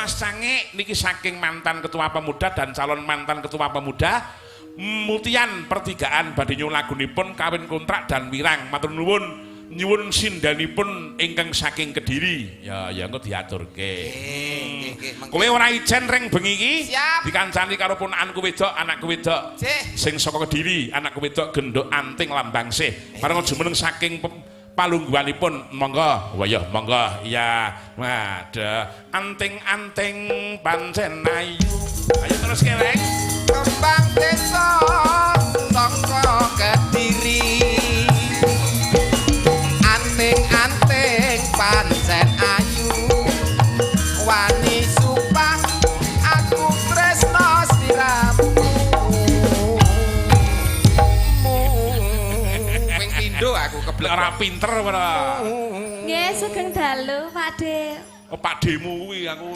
Mas Cangik niki saking mantan ketua pemuda dan calon mantan ketua pemuda Mutian pertigaan badhe nyuwun lagunipun kawin kontrak dan wirang matur nuwun nyuwun sindanipun ingkang saking Kediri ya engko diaturke nggih kowe ora ijen ring bengi iki dikancani karo ponakanku wedok anakku wedok sing saka Kediri anakku wedok gendok anting lambangsih bareng jumeneng saking palungguhanipun monggo wayah monggo ya ada anting-anting pancen ayu ayo terus keleng kembang desa saka Kediri anting-anting pancen ayu wani supah aku tresno sliramu ping pindho aku keblek ora pinter ora nggih sugeng dalu Pakde oh pakdemu kuwi aku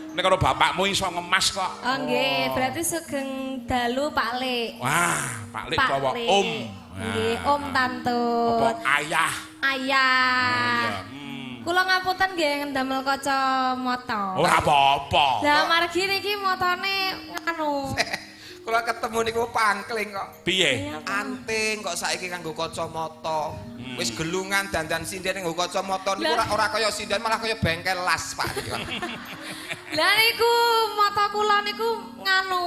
nek karo bapakmu iso ngemas kok oh nggih berarti sugeng dalu Pak Lek wah Pak Lek bawa om nggih om tante apa ayah ayah kula ngapunten nggih ndamel kacamata ora apa-apa lah margi niki motone nganu kula ketemu niku pangkling kok piye anting kok saiki kanggo kacamata wis gelungan dandan sinden nggo kacamata niku ora kaya sinden malah kaya bengkel las Pak lah niku mata kula niku nganu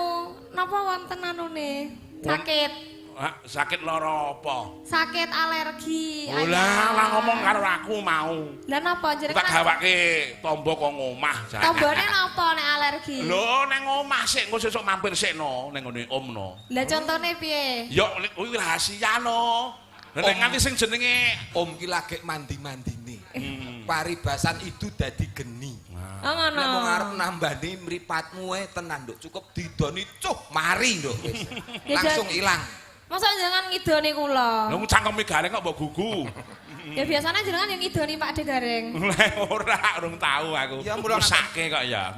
napa wonten anune sakit sakit lara apa sakit alergi lah ngomong karo aku mau lah napa jenengan tak gawake tombo kok ngomah tombone napa nek alergi lho nang omah sik engko sesuk mampir sikno ning ngene omno lah contone piye ya kuwi rahasia no nek nganti sing jenenge om ki lagi mandi-mandine paribasan itu dadi geni oh ngono nek mung arep nambani mripatmu tenan nduk cukup didoni cuh mari nduk wis langsung ilang masa jangan ngidoni kula lho cangkeme gareng kok mbok gugu ya biasanya jenengan yang ngidoni Pak De Gareng ora urung tahu aku ya mulo sake kok ya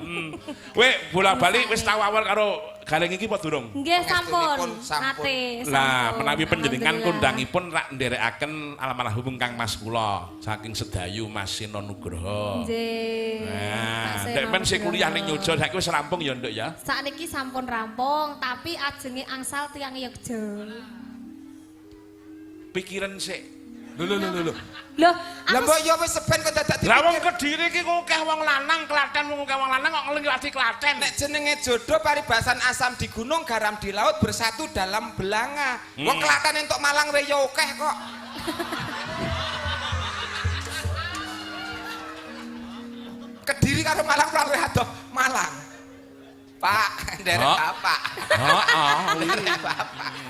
kowe bolak-balik wis tau awal karo gareng iki apa durung nggih sampun ate lah menawi panjenengan kondangipun rak nderekaken almarhum Kang Mas kula saking Sedayu Mas Sino Nugroho nggih nah nek men sing kuliah ning Nyojo saiki wis rampung ya nduk ya sakniki sampun rampung tapi ajenge angsal tiyang Yogya pikiran sik lho lho lah mbok ya wis seben kok dadak lah wong Kediri ki akeh wong lanang Klaten wong akeh wong lanang kok ngliwati Klaten nek jenenge jodoh paribasan asam di gunung garam di laut bersatu dalam belanga wong Klaten entuk Malang wae ya akeh kok Kediri karo Malang luwih adoh Malang Pak nderek bapak bapak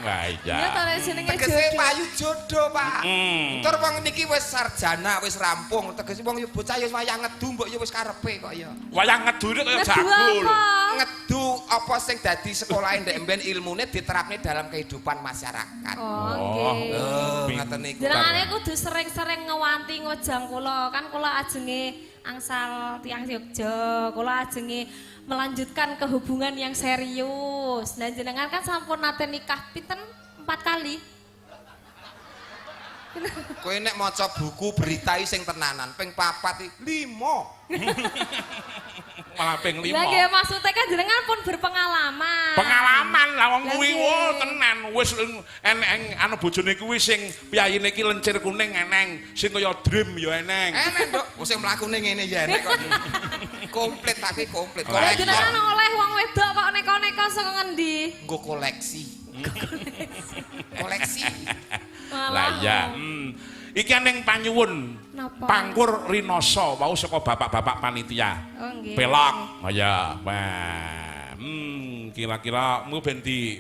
wah iya ya to jenenge tegese jodoh payu jodoh Pak entar wong niki wis sarjana wis rampung tegese wong bocah ya wayah ngedu mbok ya wis karepe kok ya wayah ngedune kaya Ngedu jagul apa? ngedu apa sing dadi sekolahe ndek mben ilmune diterapne dalam kehidupan masyarakat oh nggih ngaten niku jenengane kudu sering-sering ngewanti ngojang kula kan kula ajenge angsal tiyang Yogya kula ajenge melanjutkan kehubungan yang serius dan jenengan kan sampun nate nikah pinten 4 kali kowe nek maca buku berita sing tenanan ping 4 5 malah ping 5 lha nggih maksudnya kan jenengan pun berpengalaman pengalaman lah wong kuwi tenan wis eneng ana bojone kuwi sing piyayine iki lencir kuning eneng sing kaya dream ya eneng Nduk sing mlakune ngene ya enek kok komplit tapi komplit lha jenengan oleh wong wedok kok neko-neko saka ngendi nggo koleksi koleksi lah ya iki ning panyuwun Pangkur Rinoso wau saka bapak-bapak panitia oh nggih pelok ya wah kira-kira mu ben di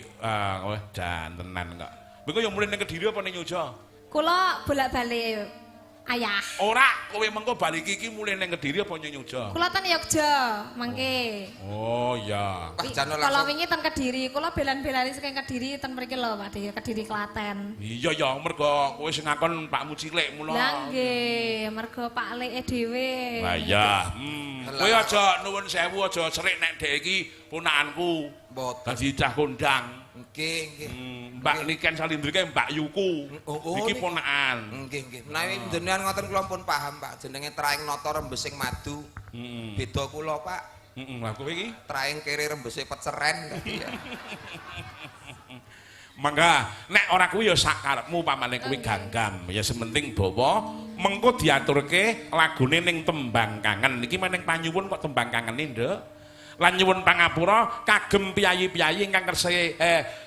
jantenan kok mengko yo mulih ning Kediri apa ning Nyoja kula bolak-balik ayah ora kowe mengko balik iki mulih ning Kediri apa ning Nyoja kula ten Yogya mangke oh iya kalau wingi ten Kediri kula belan-belani saking Kediri ten mriki lho Pak De Kediri Klaten iya ya mergo kowe sing ngakon Pakmu cilik mula lah nggih mergo Pak Leke dhewe lah iya kowe aja nuwun sewu aja serik nek dhek iki ponakanku mboten dadi cah kondang nggih Mbak Niken Salindrike Mbak Yuku iki ponakan nggih menawi jenengan ngoten kula pun paham Pak jenenge Traing Nata Rembesing Madu beda kula Pak Heeh, lha kowe iki traing kiri rembese peceren dadi ya. Mangga nek ora kuwi ya sak karepmu pamane kuwi ganggam. Ya sementing bawa mengko diaturke lagune ning tembang kangen. Iki meneng panyuwun kok tembang kangene, Nduk. Lan nyuwun pangapura kagem piyayi-piyayi ingkang kersa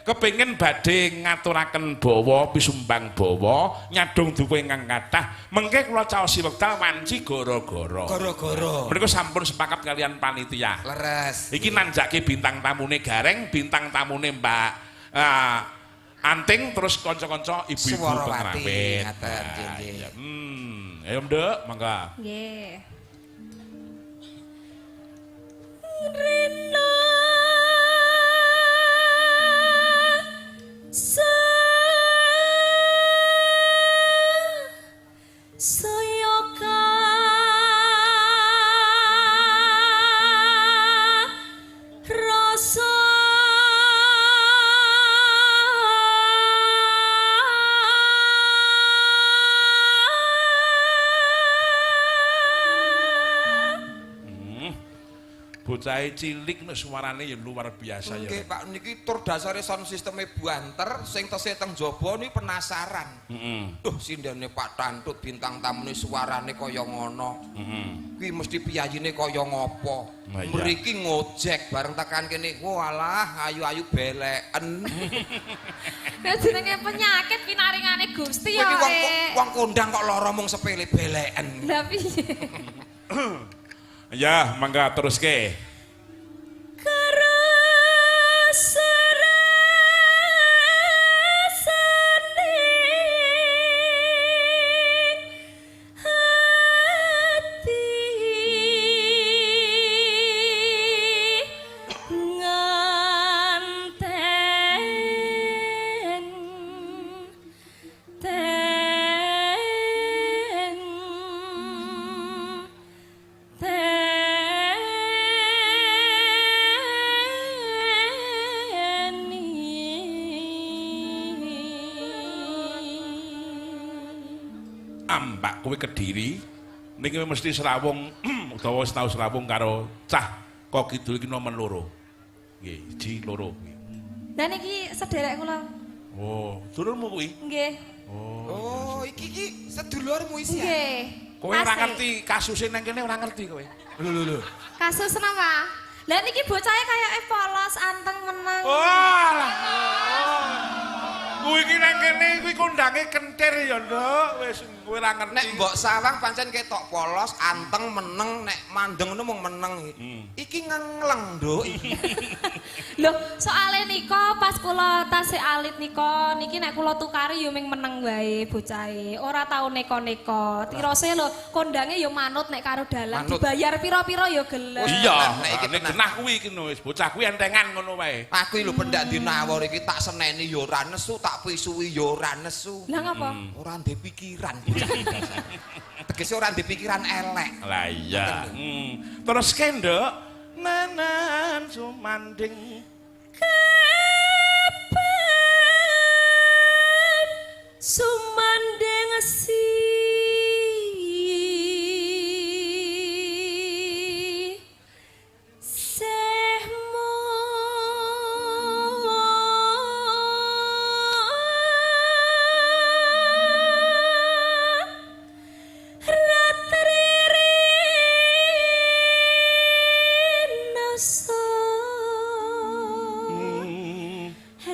kepengin badhe ngaturaken bawa pisumbang bawa nyadong duka ingkang kathah. Mengke kula caosi wekdal wanci gara-gara. Gara-gara. Menika sampun sepakat kalian panitia. Leres. Iki nanjake bintang tamune Gareng, bintang tamune Mbak Anting terus kanca-kanca ibu-ibu Swarawati pengrapit. ngaten nggih. Ayo Nduk, mangga. Nggih. Rena Soyoka Rasa Bocah cilik nek suarane ya luar biasa ya. Nggih Pak niki tur dasare sound sisteme buanter sing tesih teng jaba niki penasaran. Duh sindene Pak Tantut bintang tamune suarane kaya ngono. Kuwi mesti piyayine kaya ngopo. Nah, iya. Mriki ngojek bareng tekan kene. Walah ayu-ayu beleken. Ya jenenge penyakit pinaringane Gusti ya. Iki wong kondang kok lara mung sepele beleken. Lah piye? Ya, mangga teruske. Karo sarasane hati Ambak kowe Kediri niki mesti serawung utawa wis tau serawung karo cah kok kidul iki nomen loro. Nggih, ji loro. Lah niki sederek kula. Oh, dulurmu kuwi? Nggih. Oh, iki sedulurmu isi. Nggih. Kowe ora ngerti kasuse nang kene ora ngerti kowe. Lho. Kasus napa? Lah niki bocahe kaya polos anteng meneng. Oh. Kuwi iki nang kene kuwi kondange kentir ya, Nduk. Wis kowe ora ngerti. Nek mbok sawang pancen ketok polos, anteng meneng, nek mandeng ngono mung meneng. Iki ngengleng, Nduk. Lho, soale nika pas kula tasih alit nika niki nek kula tukari ya ming meneng wae bocahe. Ora tau neko-neko. Tirose lho kondange ya manut nek karo dalan Manut. dibayar pira-pira ya gelem. Oh iya, Nek iki nek tenang. genah kuwi iki wis bocah kuwi entengan ngono wae. Aku lho pendak dinawur iki tak seneni ya ora nesu, tak pisui ya ora nesu. Lah ngapa? Ora ndek pikiran. Tegese ora ndek pikiran elek. Lah iya. Terus Nduk, nanan sumanding Kapan sumandeng si sehmo ratririn nasa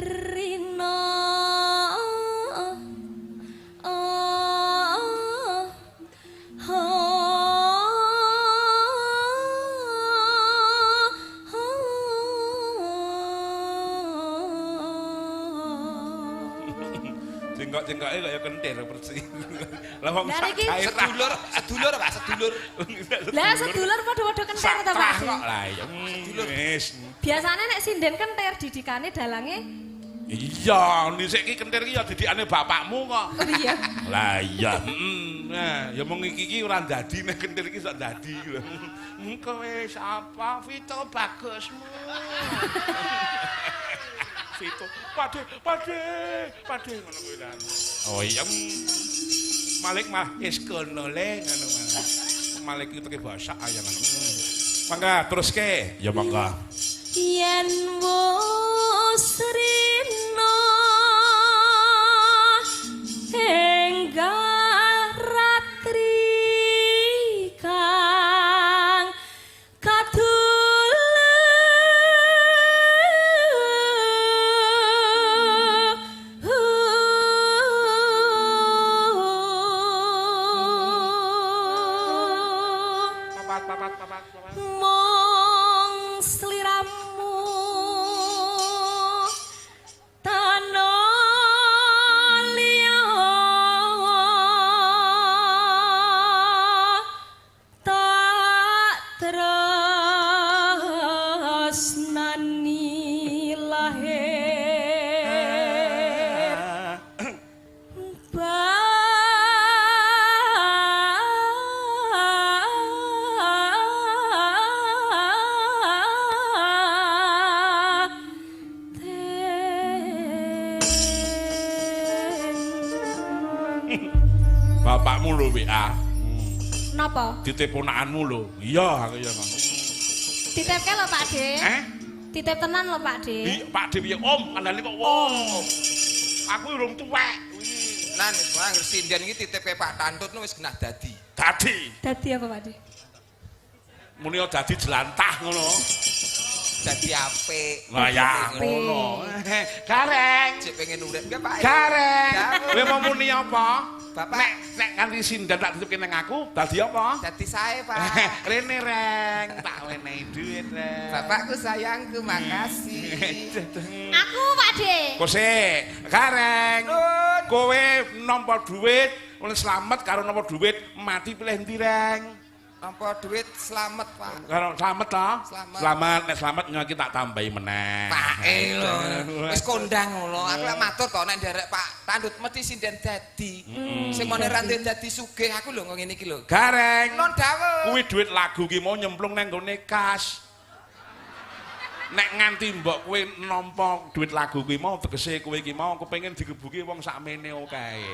Rina Jengkok-jengkoke kaya kentir persis. Lah wong Lah sak niki daerah. Sedulur Pak, sedulur. Lah sedulur padha-padha kentir Sak ta Pak? trah kok lah ya. Wis. Biasane nek sinden kentir didikane dalange. Iya, dhisik iki kentir iki ya didikane bapakmu kok. Oh iya. Lah iya, nah, ya mung iki ora dadi nek kentir iki sak dadi lho. Kowe sapa? Vito bagusmu. Vito, pade ngono kuwi kan. Oh iya. Malik mah is kono le ngono mah. Malik iki teke basa aya ngono. Mangga teruske. Ya mangga. Yen wis rina enggak ratri kang mong sliramu tanah liya tak tresnani lahir Bapakmu lho WA. Napa? Titip ponakanmu lho. Iya aku ya Mang. Titipke lho Pak De. Titip tenan lho Pak De. Iya Pak De piye Om? Andane kok Om. Aku urung tuwek. Nah, wong sinden iki titip ke Pak Tantut wis genah dadi. Dadi. Dadi apa Pak De? Muni dadi jelantah ngono. Dadi apik. Lah ya ngono. Gareng. Cek pengen urip nggih Pak. Gareng. Kowe mau muni apa? Bapak. Nek nganti sinden tak tutupke nang aku, dadi apa? Dadi sae Pak. Rene reng, tak wenehi duit reng. Bapakku sayangku, makasih. Aku Pak De. Kose, gareng. Kowe nampa duit, oleh slamet karo nampa duit, mati pilih endi reng? Nampa duit selamat Pak. Karo slamet to? Slamet. Slamet, nek slamet nyaki tak tambahi meneh. Pak lho. Wis kondang ngono. Aku lek matur to nek nderek Pak Tandut mesti sinden dadi. Sing mone rantai dadi sugih aku lho ngene iki lho. Gareng. Non dawuh. Kuwi duit lagu ki mau nyemplung nang gone kas. Nek nganti mbok kowe nampa duit lagu kuwi mau tegese kowe iki mau kepengin digebuki wong sakmene kae.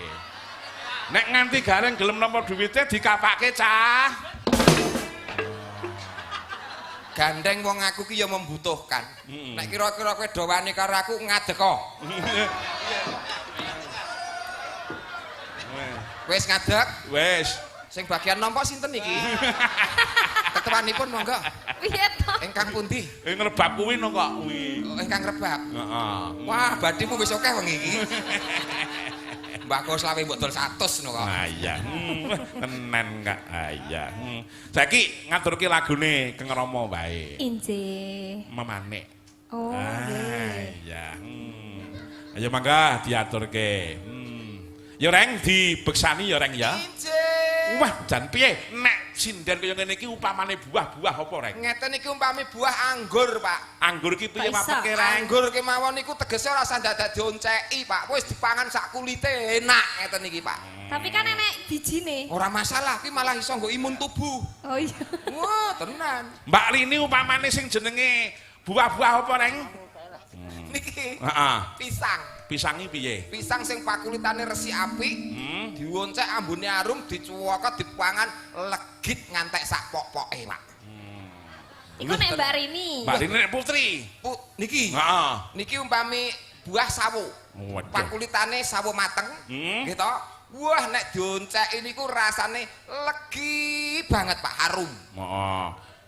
Nek nganti gareng gelem nampa duwite dikapake cah. Gandeng wong aku ki ya membutuhkan. Nek kira-kira kowe do wani karo aku ngadeka. Wis ngadeg? Wis. Sing bagian nampa sinten iki? Ketuanipun monggo. Piye to? Ingkang pundi? Ngrebab kuwi no kok kuwi. Oh, ingkang rebab. Heeh. Wah, badhimu wis akeh wong iki. Mbako slawe mbok dol 100 no kok. Ah iya. Tenan Kak. Ah iya. Saiki ngaturke lagune Kang Rama wae. Injih. Memanik. Oh, nggih. Iya. Ayo mangga diaturke. Ya Reng dibeksani ya Reng ya. Injih. Wah, jan piye nek sinden kaya ngene iki upamane buah-buah apa Reng? Ngeten iki umpami buah anggur, Pak. Anggur ki piye Pak Isa. wapeke Reng? Anggur kemawon niku tegese ora sandadak dionceki, Pak. Wis dipangan sak kulite enak ngeten iki, Pak. Tapi kan enek bijine. Ora masalah, ki malah iso nggo imun tubuh. Oh iya. Wah, tenan. Mbak Lini upamane sing jenenge buah-buah apa Reng? Niki Heeh. pisang. Pisangi piye? Pisang sing pakulitane resik apik, dioncek ambune arum, dicuwokot dipangan legit ngantek sak pok-poke, Pak. Iku nek Mbak Rini. Mbak Lini nek putri. Niki. Heeh. Niki umpami buah sawo. Waduh. Pakulitane sawo mateng. Gitu. Wah, nek dionceki niku rasane legi banget, Pak, harum. Heeh.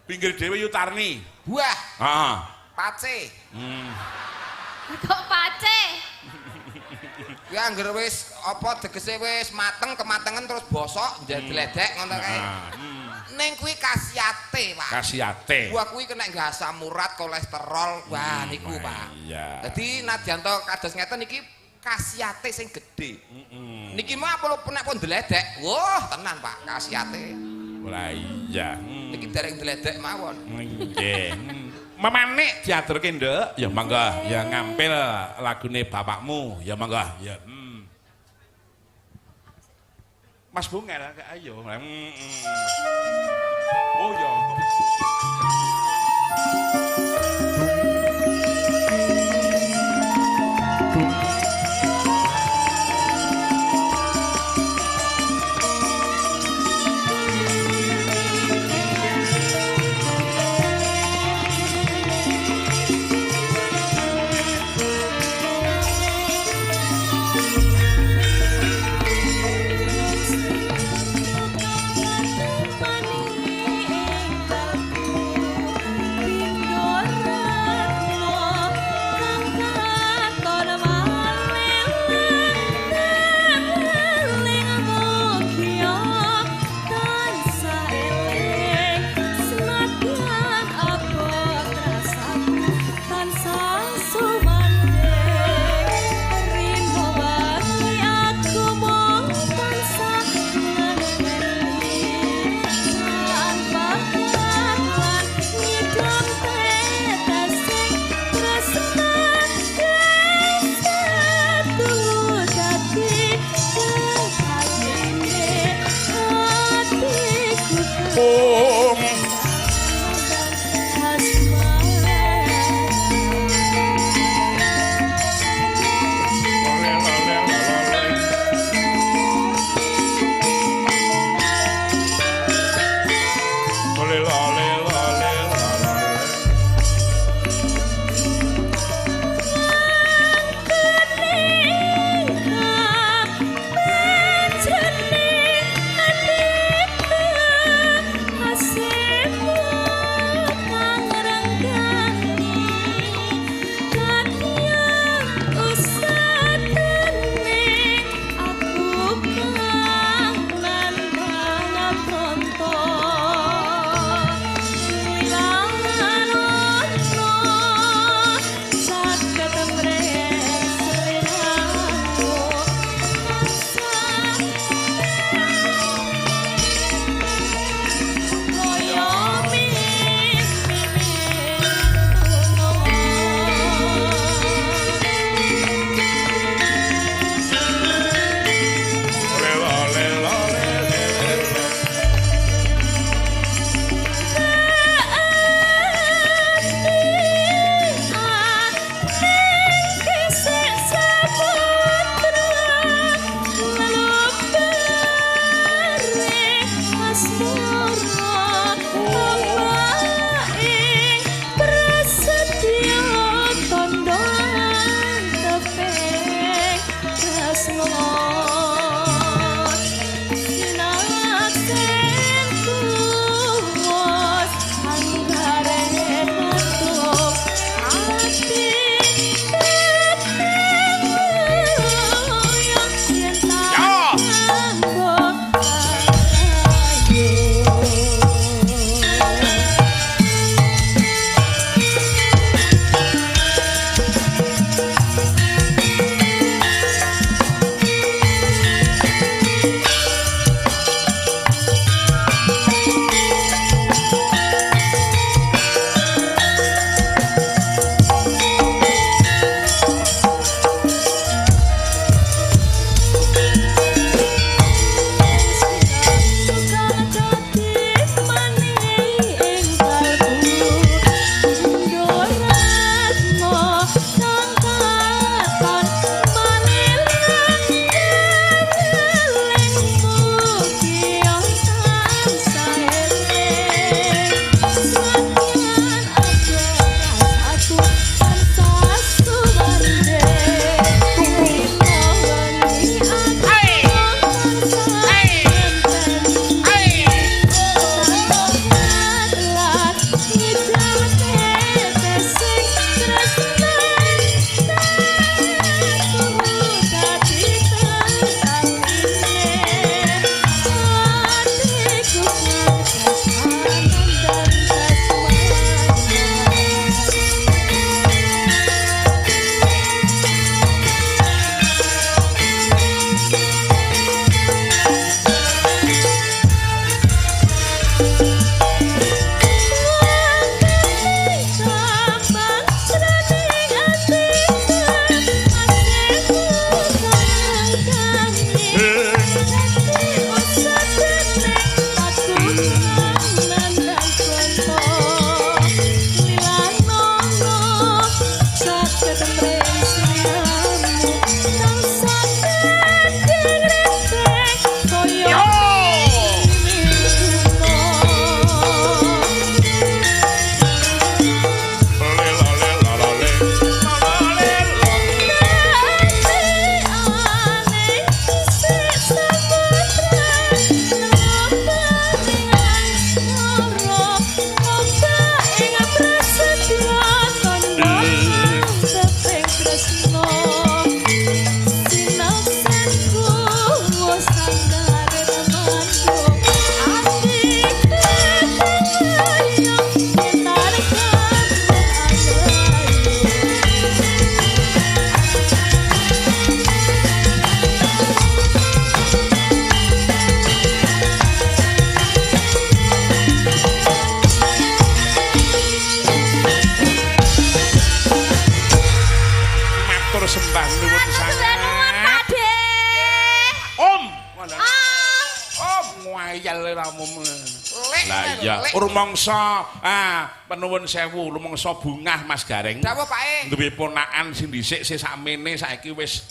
Pinggir dhewe Yutarni. Buah, Heeh. pace. Kok pace? Ya angger wis apa tegese wis mateng kematengen terus bosok njadledek ngono kae. Ning kuwi khasiate, Pak. Khasiate. Buah kuwi kena nggo asam urat, kolesterol. Wah, niku, Pak. Iya. Dadi nadyan to kados ngeten iki khasiate sing gedhe. Niki mah apa nek pun ndledek. Wah, tenan, Pak, khasiate. Ora iya. Niki dereng ndledek mawon. Nggih. Memanik diaturke, Nduk. Ya mangga, ya ngampil lagune bapakmu. Ya mangga, ya. Mas Bungel, ayo. Oh ya. ngeyel ora umum. Lah iya, rumangsa penuwun sewu, rumangsa bungah Mas Gareng. Dawuh Pak. Duwe ponakan sing dhisik sing sakmene saiki wis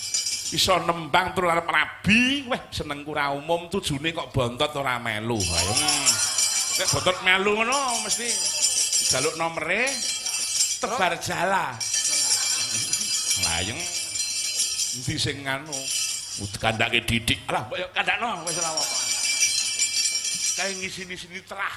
iso nembang terus arep rabi, weh senengku ora umum tujune kok bontot ora melu. Ayo. Nek bontot melu ngono mesti jaluk nomere tebar jala. Lah ayo. Endi sing anu kandhake didik. Alah kok kandhakno wis ora apa-apa. Kae ngisi-sini terah.